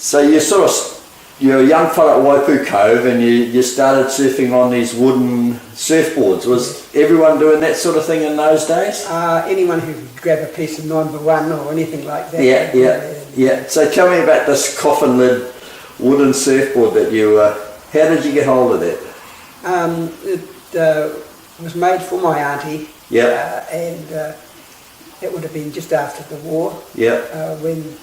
So you're a young fella at Waipu Cove and you started surfing on these wooden surfboards. Was everyone doing that sort of thing in those days? Anyone who could grab a piece of 9x1 or anything like that. Yeah. So tell me about this coffin lid wooden surfboard that how did you get hold of that? It was made for my auntie. Yeah. And it would have been just after the war. Yeah. When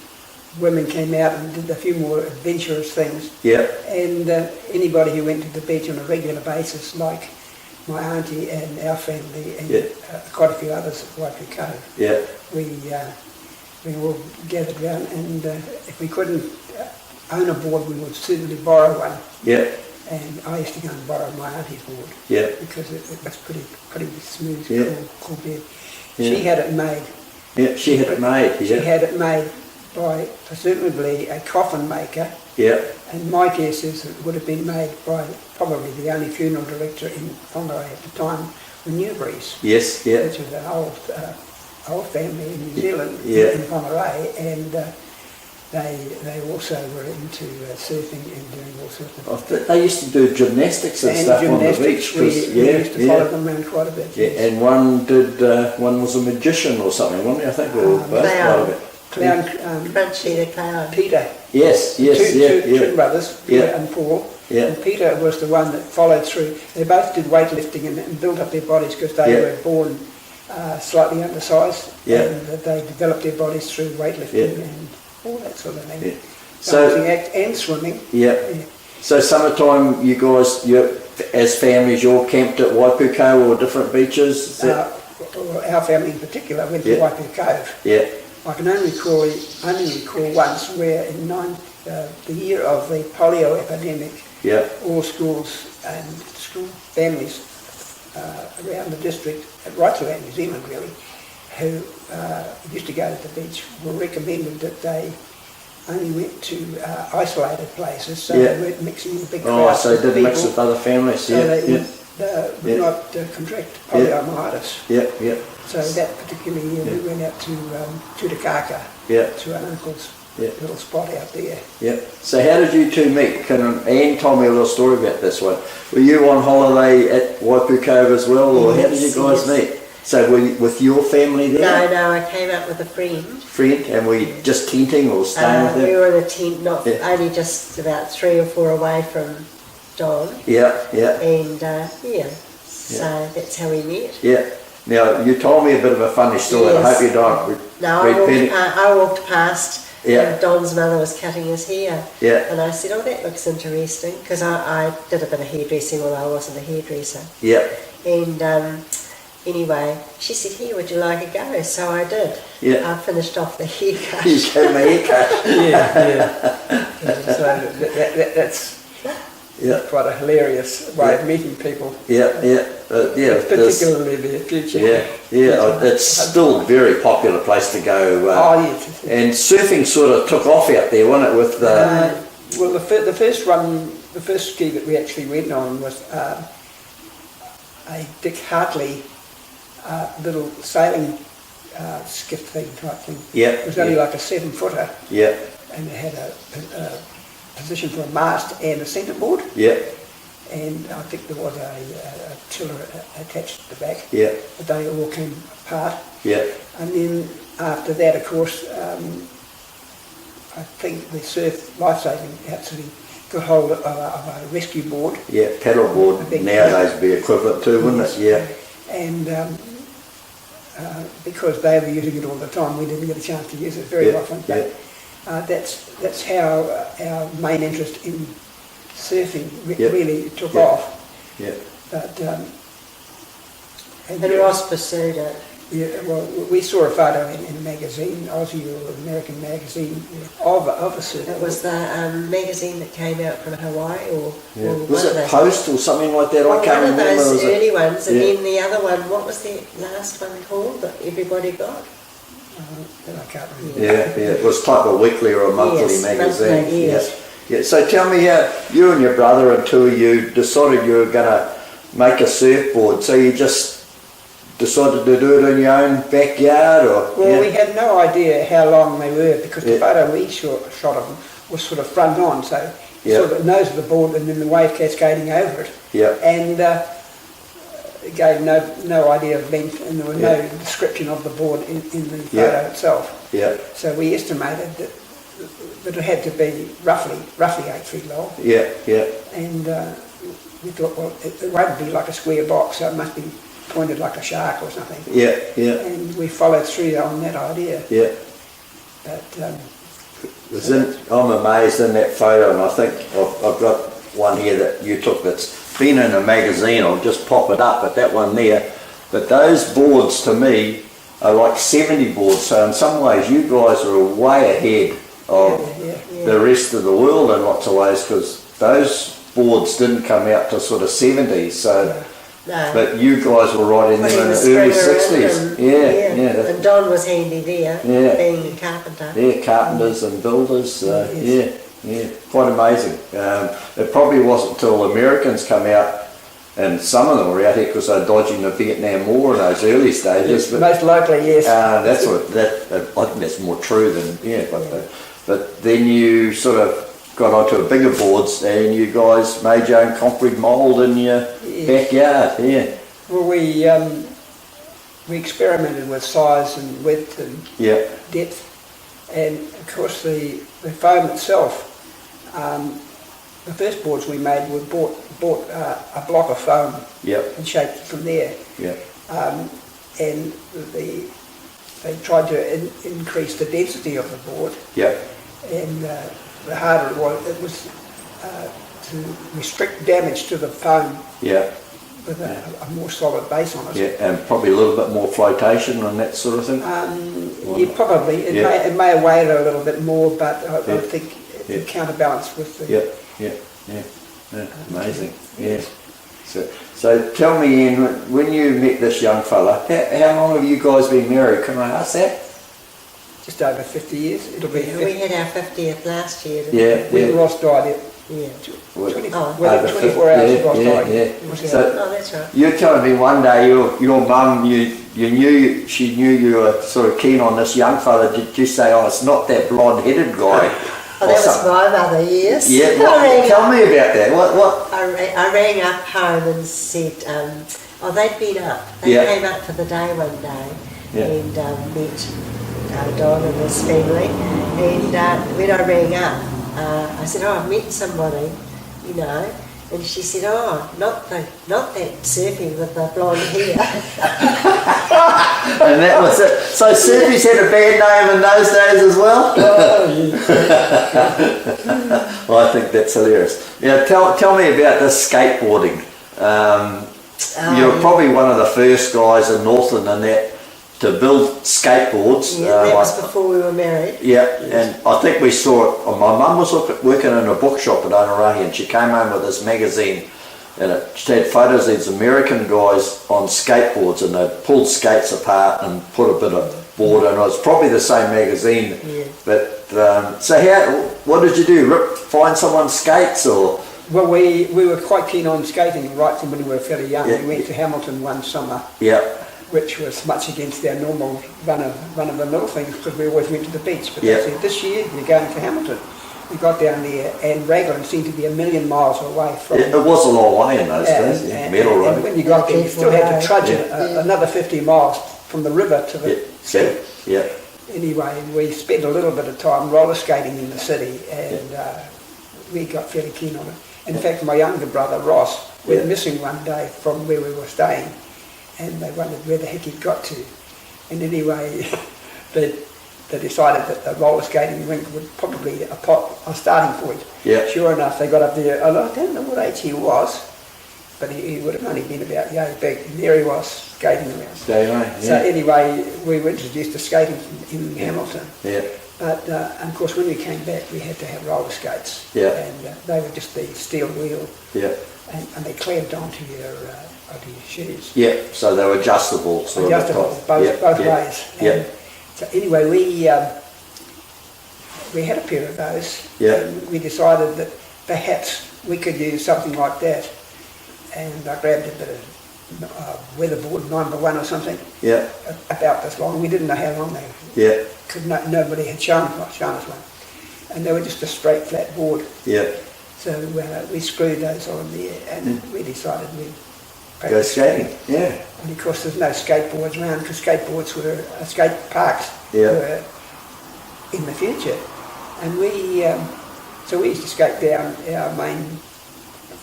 women came out and did a few more adventurous things. Yeah. And anybody who went to the beach on a regular basis, like my auntie and our family and quite a few others at Waipu Cove, we all gathered round, and if we couldn't own a board, we would certainly borrow one. Yeah. And I used to go and borrow my auntie's board. Yeah. Because it was pretty smooth, cool bed. Yeah. She had it made. Yeah, she had it made. She had it made by presumably a coffin maker. Yeah. And my guess is it would have been made by probably the only funeral director in Whangarei at the time, the Newberries. Yes, yeah. Which was an old family in New Zealand, in Whangarei, and they also were into surfing and doing all sorts of... They used to do gymnastics and stuff on the beach. We used to follow them around quite a bit. Yeah, and one was a magician or something, wasn't he? I think they were both part of it. Crunchy the Clown. Peter. Yes, two twin brothers, Peter and Paul. Yeah. And Peter was the one that followed through. They both did weightlifting and built up their bodies because they were born slightly undersized. Yeah. And they developed their bodies through weightlifting and all that sort of thing. Yeah. Dancing act and swimming. Yeah. So summertime, you guys, as families, you all camped at Waipu Cove or different beaches? Our family in particular went to Waipu Cove. Yeah. I can only recall once where in the year of the polio epidemic, all schools and school families around the district, right throughout New Zealand really, who used to go to the beach were recommended that they only went to isolated places, so they weren't mixing in big crowds. So they didn't mix with other families. So they would not contract poliomyelitis. Yeah. So that particular year we went out to Tutakaka, to an uncle's little spot out there. Yeah. So how did you two meet? Anne told me a little story about this one. Were you on holiday at Waipu Cove as well, or how did you guys meet? So were you with your family there? No, I came up with a friend. And were you just tenting or staying with them? We were in a tent, only just about 3 or 4 away from Don. Yeah. And so that's how we met. Yeah. Now, you told me a bit of a funny story. Yes. I hope you don't I walked past and Don's mother was cutting his hair. Yeah. And I said, oh, that looks interesting, because I did a bit of hairdressing, although I wasn't a hairdresser. Yeah. And anyway, she said, here, would you like a go? So I did. Yeah. I finished off the haircut. You gave me a haircut. So that's quite a hilarious way of meeting people. Particularly their future. It's still a very popular place to go. Yes. And surfing sort of took off out there, wasn't it? With well, the first ski that we actually went on was a Dick Hartley little sailing skiff thing type thing. Yeah. It was only like a 7-footer. Yeah. And it had a position for a mast and a centreboard. Yeah. And I think there was a tiller attached to the back. Yeah. But they all came apart. Yeah. And then after that, of course, I think the surf lifesaving outfitting got hold of a rescue board. Yeah, paddle board nowadays would be equivalent to, wouldn't it? Yeah. And because they were using it all the time, we didn't get a chance to use it very often. But that's how our main interest in surfing really took off. Yeah. But and Ross pursued it. Yeah, well, we saw a photo in a magazine, Aussie or American magazine, of a surfer. It was the magazine that came out from Hawaii, or was it Post or something like that? I can't remember. One of those early ones, and then the other one. What was the last one called that everybody got? I can't remember. Yeah, it was type of weekly or a monthly magazine. Monthly, yes. Yeah. So tell me how you and your brother and two of you decided you were going to make a surfboard. So you just decided to do it in your own backyard, or? Well, we had no idea how long they were, because the photo we shot of them was sort of front on, so Yeah. sort of the nose of the board and then the wave cascading over it. Yeah. And it gave no idea of length, and there was no description of the board in the photo itself. Yeah. So we estimated that it had to be roughly 8 feet long. Yeah. Yeah. And we thought, well, it won't be like a square box, so it must be pointed like a shark or something. Yeah. Yeah. And we followed through on that idea. Yeah. But I'm amazed in that photo, and I think I've got one here that you took that's been in a magazine. I'll just pop it up, but that one there. But those boards to me are like 70 boards, so in some ways you guys are way ahead of the rest of the world in lots of ways, because those boards didn't come out till sort of 70s, so No. but you guys were right in there in the early 60s. Yeah. And Don was handy there, Yeah. being a carpenter. Yeah, carpenters and builders, yeah, quite amazing. It probably wasn't until the Americans come out, and some of them were out here because they were dodging the Vietnam War in those early stages. But most likely, yes. that's what I think that's more true than But then you sort of got onto a bigger boards, and you guys made your own concrete mould in your backyard. Yeah. Well, we experimented with size and width and depth, and of course the foam itself. The first boards we made were bought a block of foam and shaped it from there. Yeah. And they tried to increase the density of the board. Yeah. And the harder it was to restrict damage to the foam. Yeah. With a more solid base on it. Yeah, and probably a little bit more flotation and that sort of thing. Yeah, probably. It may have weighed a little bit more, but I think it counterbalanced with the. Yeah, amazing. Yeah. So tell me, Ian, when you met this young fella, how long have you guys been married? Can I ask that? Just over 50 years. It'll be. We had our 50th last year. When Ross died. Yeah. 24 hours Ross died. Yeah. So, that's right. You're telling me one day your mum, she knew you were sort of keen on this young fella. Did you say, oh, it's not that blonde-headed guy? Oh, that was my mother, yes. Yeah, tell me about that. What? I rang up home and said, they'd been up. They came up for the day one day and met Don and his family. And when I rang up, I said, I've met somebody, you know. And she said, not that surfing with the blonde hair. And that was it. So Surfy's had a bad name in those days as well? Well, I think that's hilarious. Yeah, tell me about this skateboarding. You were probably one of the first guys in Northland and that to build skateboards. Yeah, that was before we were married. Yeah, and I think we saw it. My mum was working in a bookshop at Onarangi, and she came home with this magazine, and it had photos of these American guys on skateboards, and they pulled skates apart and put a bit of board in. It was probably the same magazine. Yeah. But so what did you do? Find someone's skates or? Well, we were quite keen on skating right from when we were fairly young. Yeah. We went to Hamilton one summer. Yeah. Which was much against our normal run-of-the-mill things because we always went to the beach. But they said, this year you're going to Hamilton. We got down there and Raglan seemed to be a million miles away from... It was a long way in those days, metal road. And when you got there you still had to trudge another 50 miles from the river to the city. Yeah. Anyway, we spent a little bit of time roller skating in the city and we got fairly keen on it. In fact, my younger brother Ross went missing one day from where we were staying. And they wondered where the heck he'd got to. And anyway, they decided that the roller skating rink would probably be a starting point. Yeah. Sure enough, they got up there. I don't know what age he was, but he would have only been about yay big. And there he was, skating around. So anyway, we were introduced to skating in Hamilton. Yeah. But of course, when we came back, we had to have roller skates. Yeah. And they were just the steel wheel. Yeah. And they clamped onto your shoes. Yeah, so they were adjustable. Adjustable, both ways. Yeah. So anyway, we had a pair of those. Yeah. And we decided that perhaps we could use something like that. And I grabbed a bit of weatherboard, 9x1 or something. Yeah. About this long. We didn't know how long they. Yeah. Nobody had shown us one. and they were just a straight flat board. Yeah. So we screwed those on there, and we decided we'd Go practice skating. Yeah. And of course, there's no skateboards around because skateboards were skate parks Yeah. were in the future, and so we used to skate down our main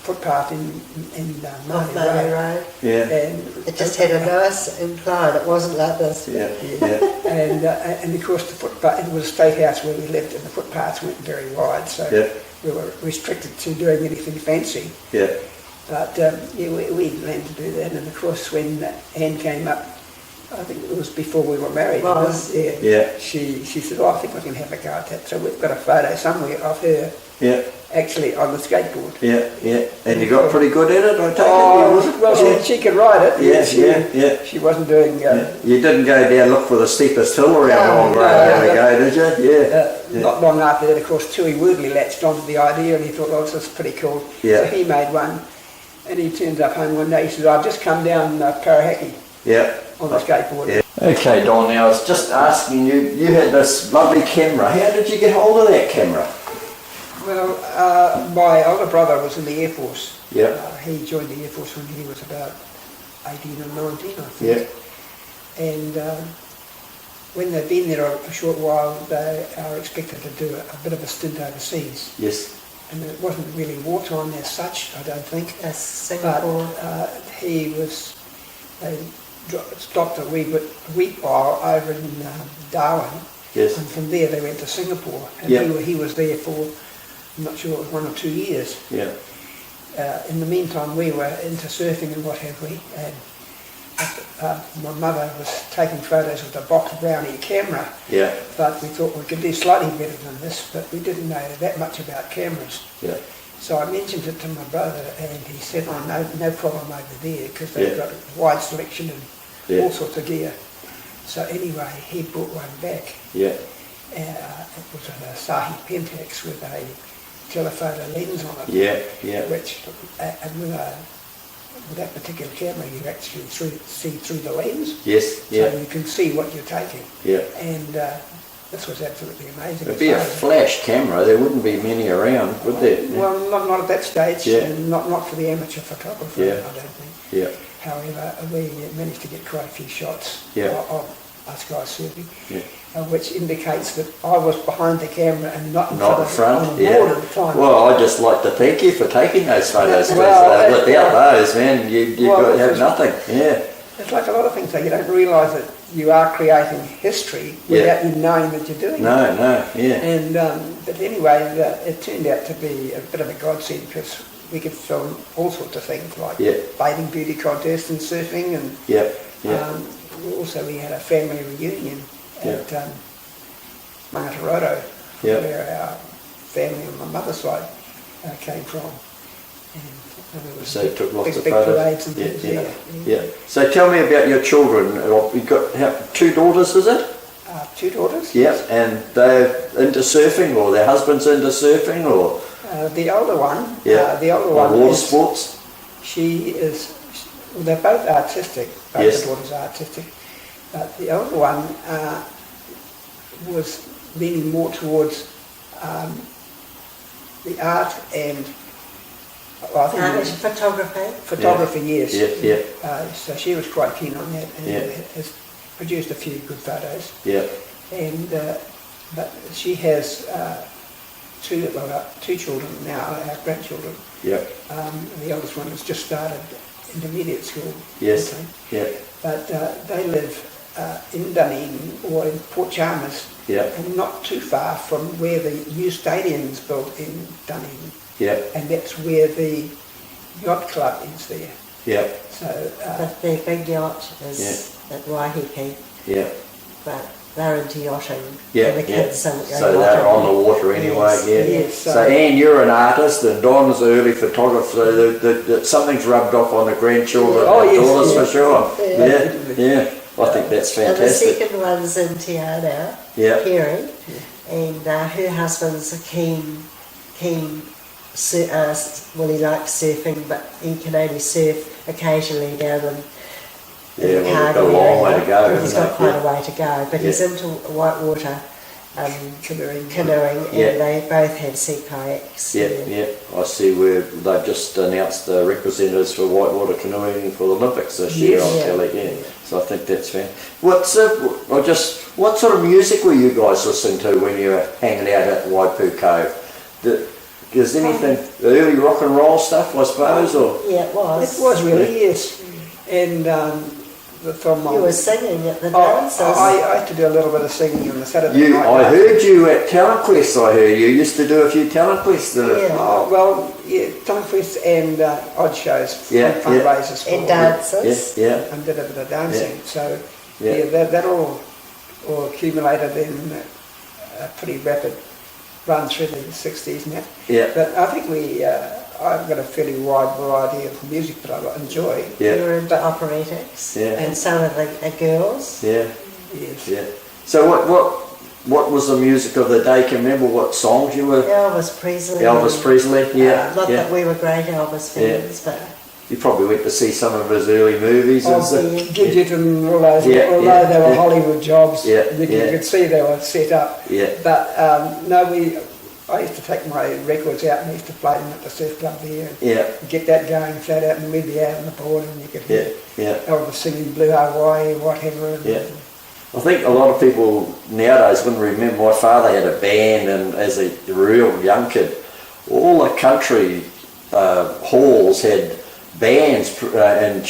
footpath in Off Marley Marley Road. Road. Yeah. And It just had a nice incline. It wasn't like this. Yeah. Yeah. and of course the footpath, it was a state house where we lived, and the footpaths weren't very wide, so Yeah. we were restricted to doing anything fancy. Yeah. But we learned to do that, and of course when Anne came up, I think it was before we were married. Was. Yeah. She said, "Oh, I think I can have a go at that." So we've got a photo somewhere of her Yeah. actually on the skateboard. Yeah. Yeah. And you got pretty good at it, I take it? Oh, well, she could ride it. Yeah. She wasn't doing. Yeah. You didn't go down look for the steepest hill around No, Long Road no, the other go, did you? Yeah. Not long after that, of course, Tui Woodley latched onto the idea, and he thought, "Oh, this is pretty cool." Yeah. So he made one, and he turns up home one day. He says, "I've just come down Parahaki Yeah. on the skateboard." Yeah. Okay, Don, now I was just asking you, you had this lovely camera. How did you get hold of that camera? Well, my older brother was in the Air Force. Yeah. He joined the Air Force when he was about 18 or 19, I think. Yeah. And when they've been there a short while, they are expected to do a bit of a stint overseas. Yes. And it wasn't really wartime as such, I don't think. That's But Singapore. they stopped a wee while over in Darwin. Yes. And from there they went to Singapore. And Yeah. he was there for, I'm not sure, it was 1 or 2 years. Yeah. In the meantime, we were into surfing and what have we, and my mother was taking photos with a Box Brownie camera, Yeah. but we thought we could do slightly better than this, but we didn't know that much about cameras. Yeah. So I mentioned it to my brother, and he said, "Oh, no problem over there, because they've Yeah. got a wide selection and Yeah. all sorts of gear." So anyway, he brought one back. Yeah. It was an Asahi Pentax with a telephoto lens on it. Yeah. Yeah. Which, and with that particular camera, you actually see through the lens, Yes. Yeah. so you can see what you're taking. Yeah. And this was absolutely amazing. It'd be a flash camera. There wouldn't be many around, would there? Well, not at that stage, Yeah. and not for the amateur photographer, Yeah. I don't think. Yeah. However, we managed to get quite a few shots Yeah. of us guys surfing, Yeah. which indicates that I was behind the camera and not in Not in front front. of the board at the Yeah. time. Well, I'd just like to thank you for taking those photos. Well, Because without those, man, you've Well, got to it have was- nothing. Yeah. It's like a lot of things, though. You don't realise that you are creating history without you knowing that you're doing it. No. Yeah. And but anyway, it turned out to be a bit of a godsend, because we could film all sorts of things like Yeah. bathing beauty contests and surfing, and Yeah. Yeah. also we had a family reunion at Mangaroto, Yeah. where our family on my mother's side came from. And there was So you took lots of big photos. parades and Yeah, things, yeah, yeah. yeah. So tell me about your children. You've got 2 daughters, is it? 2 daughters. Yeah. And they're into surfing, or their husband's into surfing, or The older one, yeah, the older or one water is, sports. she is, well, they're both artistic, both Yes. the daughters are artistic, but the older one was leaning more towards the art and, well, I think it was Photography. photography, yes. Yeah. Yeah. So she was quite keen on that, and Yeah. has produced a few good photos. Yeah. And but she has two children now, our grandchildren. Yeah. The eldest one has just started intermediate school. Yes. I think. Yeah. But they live in Dunedin or in Port Chalmers, Yeah. and not too far from where the new stadium is built in Dunedin, Yeah. and that's where the yacht club is there. Yeah. So But their big yacht is at Waiheke, Yeah. but they're into yachting. Yeah. And the Yeah. kids So are they're yachting. on the water anyway. Yes, Yeah. yes, So Anne, you're an artist, and Don's an early photographer. So something's rubbed off on the grandchildren Oh, and yes, daughters yeah. for sure. Yeah, Yeah. definitely. Yeah. I think that's And the fantastic. second one's in Tiana, Yeah. Kerry, and her husband's a keen, well, he likes surfing, but he can only surf occasionally down in Yeah, the well, we've got a Cargill long way area. to go, He's isn't got it? quite Yeah. a way to go, but he's Yeah. into whitewater canoeing. Yeah. and they both had sea kayaks. Yeah. I see where they've just announced the representatives for whitewater canoeing for the Olympics this year on Yeah. telly. Yeah. So I think that's fair. What sort of music were you guys listening to when you were hanging out at Waipu Cove? Is anything early rock and roll stuff, I suppose, or? Yeah, it was. It was really, yes. And from You were singing at the Oh, dances. I had to do a little bit of singing on the Saturday night. I heard you at Talent Quest. I heard you used to do a few Talent Quest. Yeah. Oh, well, yeah, Talent Quest and odd shows, Yeah, fundraisers for And dances. Yeah. and did a bit of dancing. Yeah. So Yeah. that all accumulated in a pretty rapid run through the 60s and that. Yeah. But I think I've got a fairly wide variety of music that I enjoy. Yeah. You were into operatics. Yeah. And some of the girls. Yeah. Yes. Yeah. So what was the music of the day? Can you remember what songs you were? Elvis Presley. Elvis Presley. Yeah. Not Yeah. that we were great Elvis fans, but You probably went to see some of his early movies and stuff. Gidget and all those, Yeah, although yeah, they were yeah. Hollywood jobs, Yeah, you yeah. could see they were set up. Yeah. But no, I used to take my records out and I used to play them at the surf club there and Yeah. get that going, flat out, and we'd be out on the board and you could hear Yeah. Elvis singing Blue Hawaii, whatever. And, Yeah. I think a lot of people nowadays wouldn't remember. My father had a band, and as a real young kid, all the country halls had bands and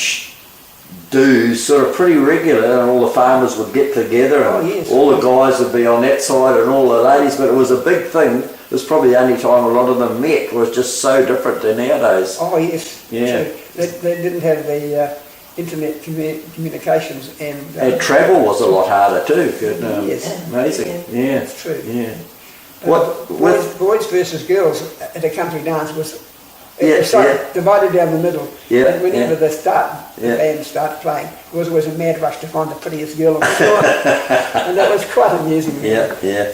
do sort of pretty regular, and all the farmers would get together, and Oh, yes. all the guys would be on that side, and all the ladies. But it was a big thing. It was probably the only time a lot of them met. It was just so different to nowadays. Oh yes, Yeah. true. They didn't have the internet communications And travel was a lot harder too. Yes. Amazing. Yeah. It's true. Yeah. But What? boys versus girls at a country dance was Yeah, yeah. divided down the middle. Yeah, And whenever yeah. the Yeah. band started playing, there was always a mad rush to find the prettiest girl on the floor. And that was quite amusing. Yeah.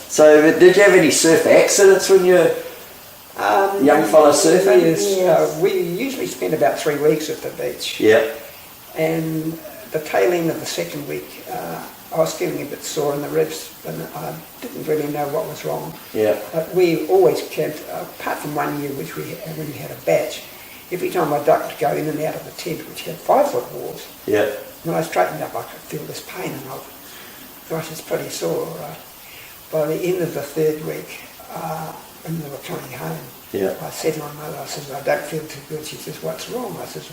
So, did you have any surf accidents when you were young fella surfing? Yes. Yes. We usually spent about 3 weeks at the beach. Yeah. And the tail end of the second week, I was feeling a bit sore in the ribs and I didn't really know what was wrong. Yeah. But we always camped, apart from one year when we had a batch, every time I ducked to go in and out of the tent, which had 5-foot walls, Yeah. when I straightened up I could feel this pain and I, gosh, it's pretty sore. By the end of the third week, when we were coming home, Yeah. I said to my mother, I said, I don't feel too good. She says, what's wrong? I said,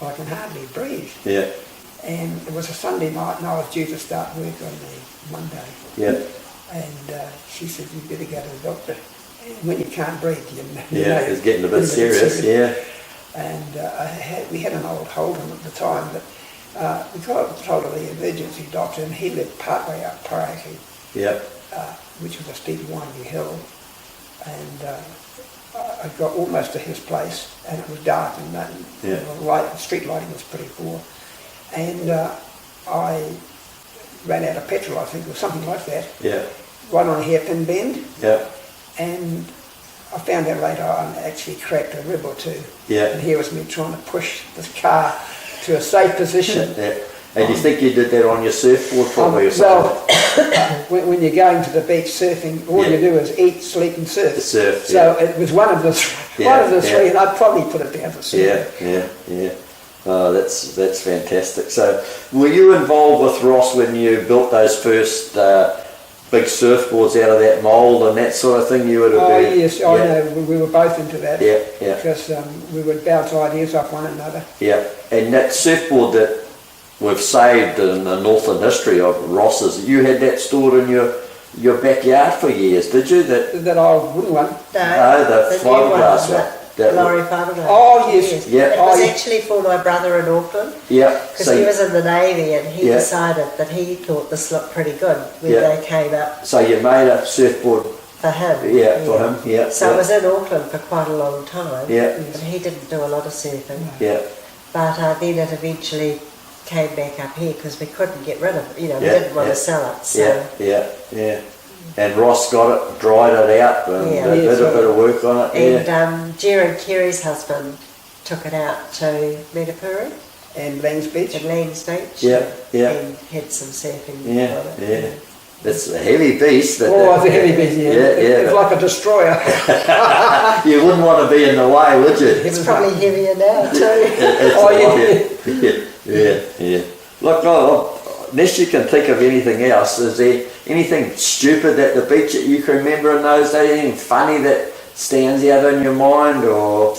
I can hardly breathe. Yeah. And it was a Sunday night and I was due to start work on the Monday. Yeah. And she said, you better go to the doctor. And when you can't breathe, you Yeah. know, It's getting a bit serious. Yeah. And we had an old Holden at the time, but we got hold of the emergency doctor and he lived partway up Paraki, Yeah. which was a steep windy hill. And I got almost to his place and it was dark and Yeah. the street lighting was pretty poor. And I ran out of petrol, I think, or something like that, Yeah. right on a hairpin bend. Yeah. And I found out later I actually cracked a rib or two. Yeah. And here was me trying to push this car to a safe position. Yeah. And you think you did that on your surfboard probably or something? Well, when you're going to the beach surfing, all Yeah. you do is eat, sleep and surf. Surf, So it was one of the Yeah, yeah. three, and I'd probably put it down for surf. Yeah. Oh, that's fantastic. So, were you involved with Ross when you built those first big surfboards out of that mould and that sort of thing? You would have Oh been. yes, I know, we were both into that. Yeah. Because we would bounce ideas off one another. Yeah, and that surfboard that we've saved in the northern history of Ross's, you had that stored in your backyard for years, did you? That old wooden one. No, the new fiberglass one. That Laurie fiberglass. Oh, yes. Yeah. It was Oh, actually for my brother in Auckland. Yeah. Because he was in the Navy and he Yeah. decided that he thought this looked pretty good when Yeah. they came up So you made a surfboard. for him. Yeah, for him. Yeah. So yeah. I was in Auckland for quite a long time. Yeah. And he didn't do a lot of surfing. Yeah. But then it eventually came back up here because we couldn't get rid of it. You know, we Yeah, didn't want yeah. to sell it. So Yeah. And Ross got it, dried it out, and Yeah. did a bit of work on it. And Yeah. Jared Carey's husband took it out to Metapuru And Lang's Beach. at Langs Beach. Yeah. And had some surfing Yeah. on it. Yeah. It's a heavy beast. Oh, it's a heavy beast, yeah. It's but like a destroyer. you wouldn't want to be in the way, would you? It's probably heavier now too. Yeah. Look, unless you can think of anything else, is there anything stupid at the beach that you can remember in those days? Anything funny that stands out in your mind, or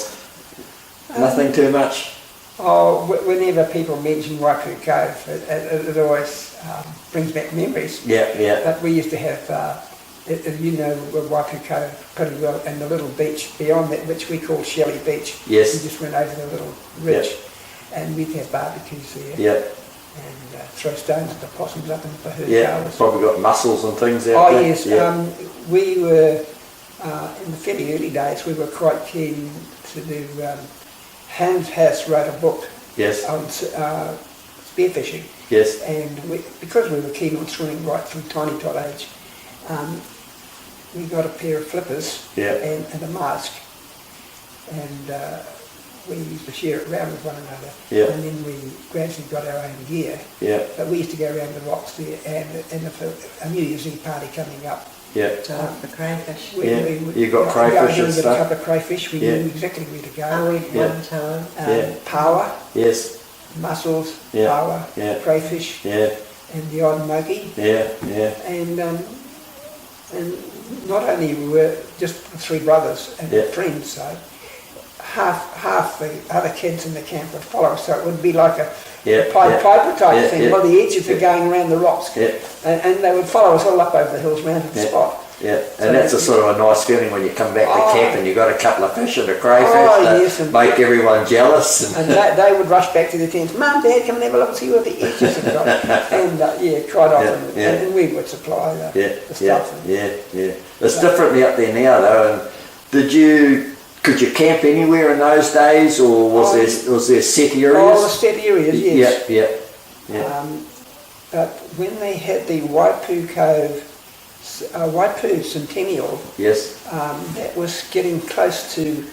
nothing too much? Whenever people mention Waipu Cove, it always brings back memories. Yeah. But we used to have, you know, Waipu Cove pretty well, and the little beach beyond that, which we call Shelley Beach. Yes. We just went over the little ridge, and we'd have barbecues there. Yeah. And throw stones at the possums up in the Bahoo Yeah. Towers. Probably got mussels and things out there. Yes. Yeah. We were, in the fairly early days, we were quite keen to do, Hans Haas wrote a book Yes. on spearfishing. Yes. And because we were keen on swimming right through tiny tot age, we got a pair of flippers and a mask, and we used to share it around with one another. Yeah. And then we gradually got our own gear. Yeah. But we used to go around the rocks there, and if a New Year's Eve party coming up, Yeah. The crayfish. You got crayfish and a stuff? couple of crayfish. We Yeah. knew exactly where to go. I went one time. Power, Yes. mussels, Yeah. power, Yeah. crayfish, Yeah. and the odd monkey. Yeah. And not only were just the three brothers and Yeah. friends, so half the other kids in the camp would follow, so it would be like a Pied Piper type thing, on the edge of it going around the rocks. Yeah. And they would follow us all up over the hills round to the spot. Yeah, So and that's a sort of a nice feeling when you come back to camp and you got a couple of fish and a crayfish yes, to and make everyone jealous. And they would rush back to the tents. Mum, Dad, come and have a look and see what the edges have got. And quite often, and we would supply the stuff. Yeah. It's differently up there now though. And could you camp anywhere in those days, or was there set areas? The set areas, yes. Yeah. But when they had the Waipu Cove, Waipu Centennial, Yes. that was getting close to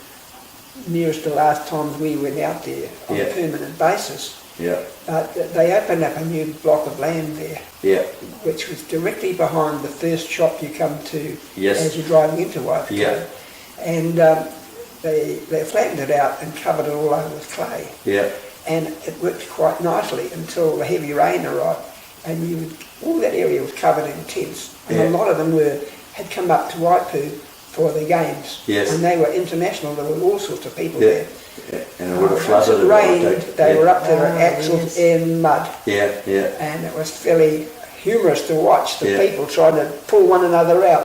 nearest the last time we went out there on a permanent basis. Yeah. They opened up a new block of land there, which was directly behind the first shop you come to as you're driving into Waipu Cove. And they flattened it out and covered it all over with clay. Yeah. And it worked quite nicely until the heavy rain arrived, and all that area was covered in tents. And a lot of them had come up to Waipu for the games. Yes. And they were international. There were all sorts of people there. Yeah. And it would have flooded. It rained. They were up to their axles in mud. Yeah. And it was fairly humorous to watch the people trying to pull one another out.